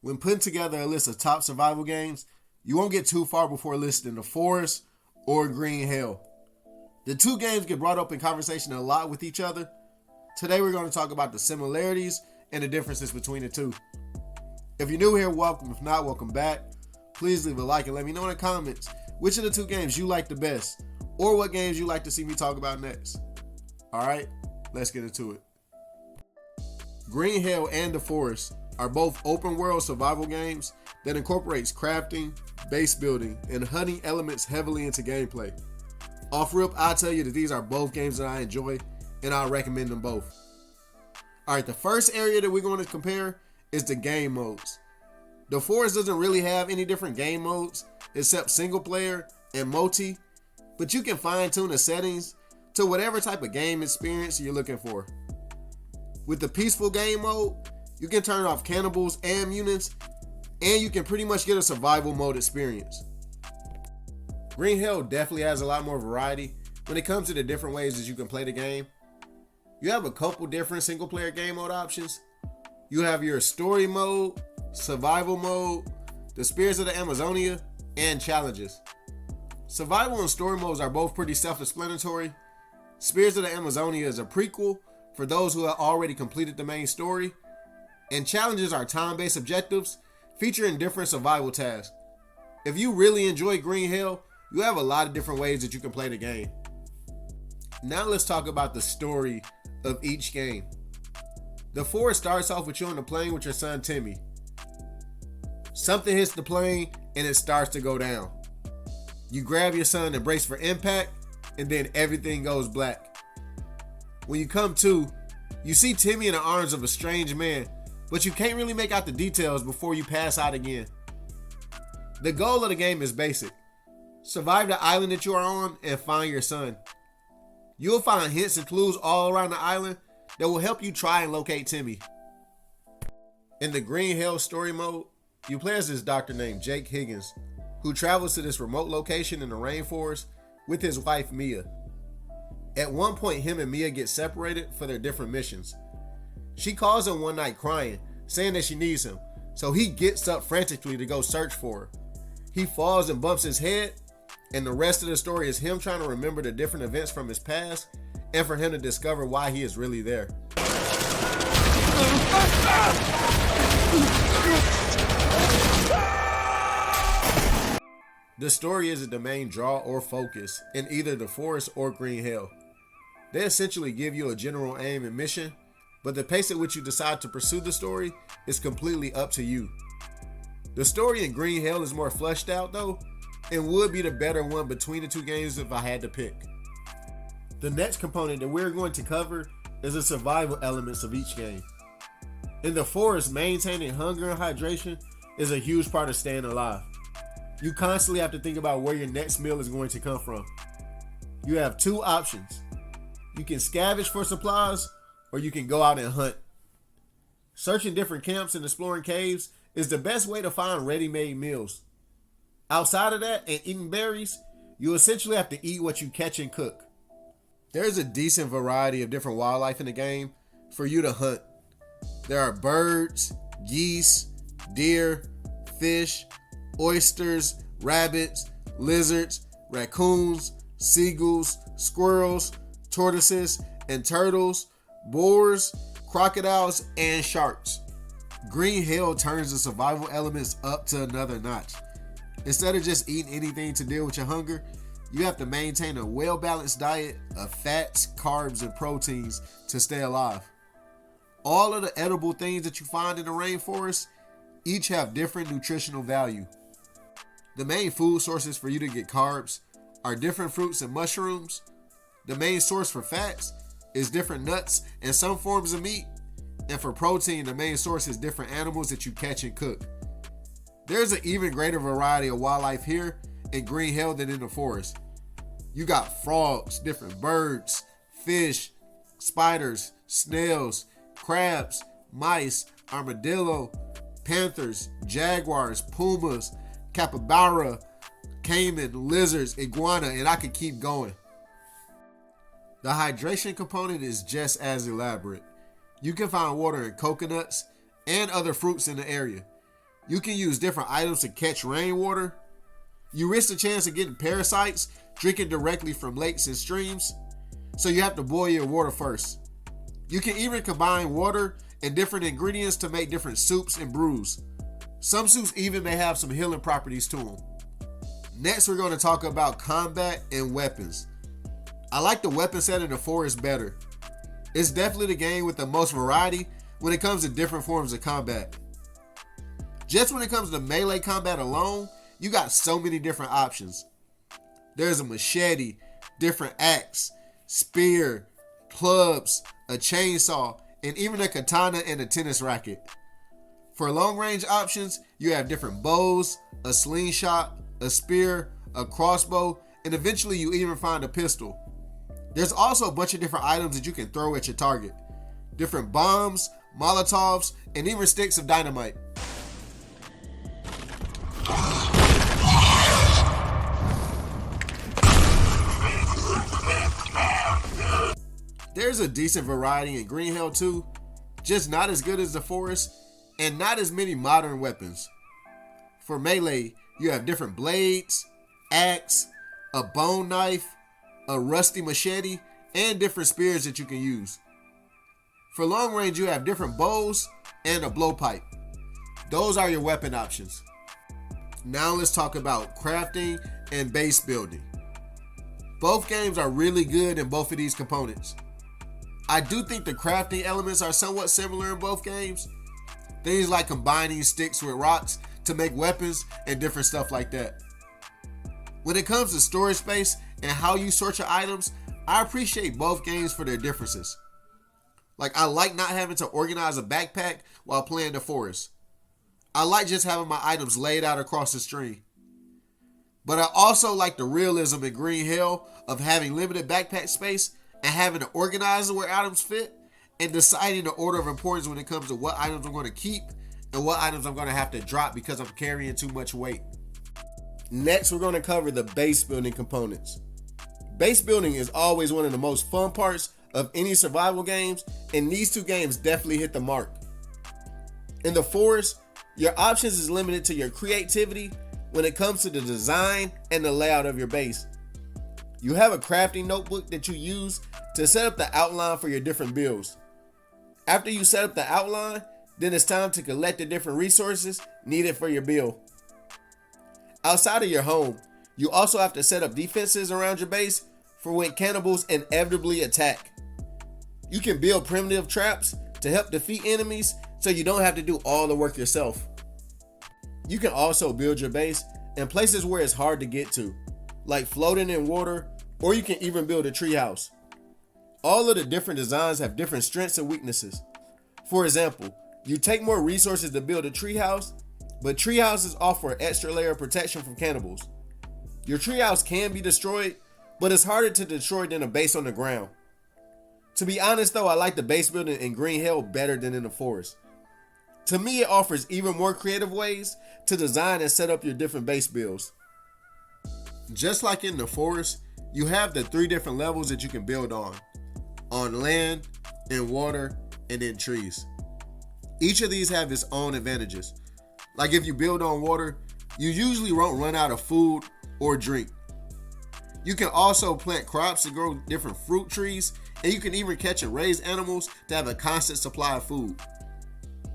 When putting together a list of top survival games, you won't get too far before listing The Forest or Green Hell. The two games get brought up in conversation a lot with each other. Today we're going to talk about the similarities and the differences between the two. If you're new here, welcome. If not, welcome back. Please leave a like and let me know in the comments which of the two games you like the best or what games you like to see me talk about next. Alright, let's get into it. Green Hell and The Forest are both open world survival games that incorporates crafting, base building, and hunting elements heavily into gameplay. Off rip, I'll tell you that these are both games that I enjoy and I'll recommend them both. Alright, the first area that we're going to compare is the game modes. The Forest doesn't really have any different game modes except single player and multi, but you can fine tune the settings to whatever type of game experience you're looking for. With the peaceful game mode, you can turn off cannibals and mutants, and you can pretty much get a survival mode experience. Green Hell definitely has a lot more variety when it comes to the different ways that you can play the game. You have a couple different single player game mode options. You have your story mode, survival mode, the Spirits of the Amazonia, and challenges. Survival and story modes are both pretty self-explanatory. Spirits of the Amazonia is a prequel for those who have already completed the main story, and challenges are time-based objectives featuring different survival tasks. If you really enjoy Green Hell, you have a lot of different ways that you can play the game. Now let's talk about the story of each game. The Forest starts off with you on the plane with your son Timmy. Something hits the plane and it starts to go down. You grab your son and brace for impact, and then everything goes black. When you come to, you see Timmy in the arms of a strange man, but you can't really make out the details before you pass out again. The goal of the game is basic. Survive the island that you are on and find your son. You will find hints and clues all around the island that will help you try and locate Timmy. In the Green Hell story mode, you play as this doctor named Jake Higgins, who travels to this remote location in the rainforest with his wife Mia. At one point, him and Mia get separated for their different missions. She calls him one night crying, saying that she needs him, so he gets up frantically to go search for her. He falls and bumps his head, and the rest of the story is him trying to remember the different events from his past and for him to discover why he is really there. The story isn't the main draw or focus in either The Forest or Green Hell. They essentially give you a general aim and mission, but the pace at which you decide to pursue the story is completely up to you. The story in Green Hell is more fleshed out though, and would be the better one between the two games if I had to pick. The next component that we're going to cover is the survival elements of each game. In The Forest, maintaining hunger and hydration is a huge part of staying alive. You constantly have to think about where your next meal is going to come from. You have two options. You can scavenge for supplies, or you can go out and hunt. Searching different camps and exploring caves is the best way to find ready-made meals. Outside of that and eating berries, you essentially have to eat what you catch and cook. There's a decent variety of different wildlife in the game for you to hunt. There are birds, geese, deer, fish, oysters, rabbits, lizards, raccoons, seagulls, squirrels, tortoises, and turtles, boars, crocodiles, and sharks. Green Hell turns the survival elements up to another notch. Instead of just eating anything to deal with your hunger, you have to maintain a well-balanced diet of fats, carbs, and proteins to stay alive. All of the edible things that you find in the rainforest each have different nutritional value. The main food sources for you to get carbs are different fruits and mushrooms. The main source for fats is different nuts and some forms of meat. And for protein, the main source is different animals that you catch and cook. There's an even greater variety of wildlife here in Green Hell than in The Forest. You got frogs, different birds, fish, spiders, snails, crabs, mice, armadillo, panthers, jaguars, pumas, capybara, caiman, lizards, iguana, and I could keep going. The hydration component is just as elaborate. You can find water in coconuts and other fruits in the area. You can use different items to catch rainwater. You risk the chance of getting parasites drinking directly from lakes and streams, so you have to boil your water first. You can even combine water and different ingredients to make different soups and brews. Some soups even may have some healing properties to them. Next, we're going to talk about combat and weapons. I like the weapon set in the Forest better. It's definitely the game with the most variety when it comes to different forms of combat. Just when it comes to melee combat alone, you got so many different options. There's a machete, different axe, spear, clubs, a chainsaw, and even a katana and a tennis racket. For long range options, you have different bows, a slingshot, a spear, a crossbow, and eventually you even find a pistol. There's also a bunch of different items that you can throw at your target. Different bombs, molotovs, and even sticks of dynamite. There's a decent variety in Green Hell 2, just not as good as the Forest, and not as many modern weapons. For melee, you have different blades, axe, a bone knife, a rusty machete, and different spears that you can use. For long range, you have different bows and a blowpipe. Those are your weapon options. Now let's talk about crafting and base building. Both games are really good in both of these components. I do think the crafting elements are somewhat similar in both games. Things like combining sticks with rocks to make weapons and different stuff like that. When it comes to storage space and how you sort your items, I appreciate both games for their differences. Like, I like not having to organize a backpack while playing the Forest. I like just having my items laid out across the screen. But I also like the realism in Green Hell of having limited backpack space and having to organize where items fit and deciding the order of importance when it comes to what items I'm going to keep and what items I'm going to have to drop because I'm carrying too much weight. Next, we're going to cover the base building components. Base building is always one of the most fun parts of any survival games, and these two games definitely hit the mark. In the Forest, your options is limited to your creativity when it comes to the design and the layout of your base. You have a crafting notebook that you use to set up the outline for your different builds. After you set up the outline, then it's time to collect the different resources needed for your build. Outside of your home, you also have to set up defenses around your base for when cannibals inevitably attack. You can build primitive traps to help defeat enemies so you don't have to do all the work yourself. You can also build your base in places where it's hard to get to, like floating in water, or you can even build a treehouse. All of the different designs have different strengths and weaknesses. For example, you take more resources to build a treehouse, but treehouses offer an extra layer of protection from cannibals. Your treehouse can be destroyed, but it's harder to destroy than a base on the ground. To be honest though, I like the base building in Green Hell better than in the Forest. To me, it offers even more creative ways to design and set up your different base builds. Just like in the Forest, you have the 3 different levels that you can build on land, in water, and in trees. Each of these have its own advantages. Like if you build on water, you usually won't run out of food or drink. You can also plant crops to grow different fruit trees, and you can even catch and raise animals to have a constant supply of food.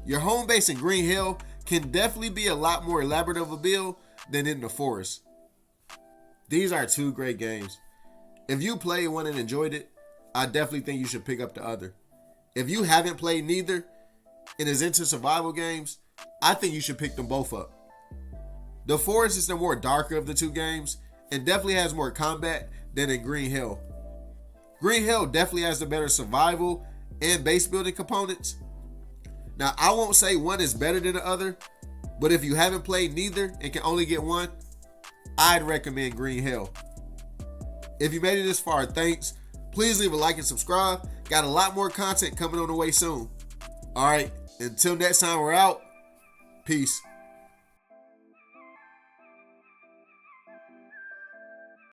Your home base in Green Hell can definitely be a lot more elaborate of a build than in the Forest. These are 2 great games. If you played one and enjoyed it, I definitely think you should pick up the other. If you haven't played neither and is into survival games, I think you should pick them both up. The Forest is the more darker of the 2 games and definitely has more combat than in Green Hell. Green Hell definitely has the better survival and base building components. Now, I won't say one is better than the other, but if you haven't played neither and can only get one, I'd recommend Green Hell. If you made it this far, thanks. Please leave a like and subscribe. Got a lot more content coming on the way soon. All right, until next time, we're out. Peace.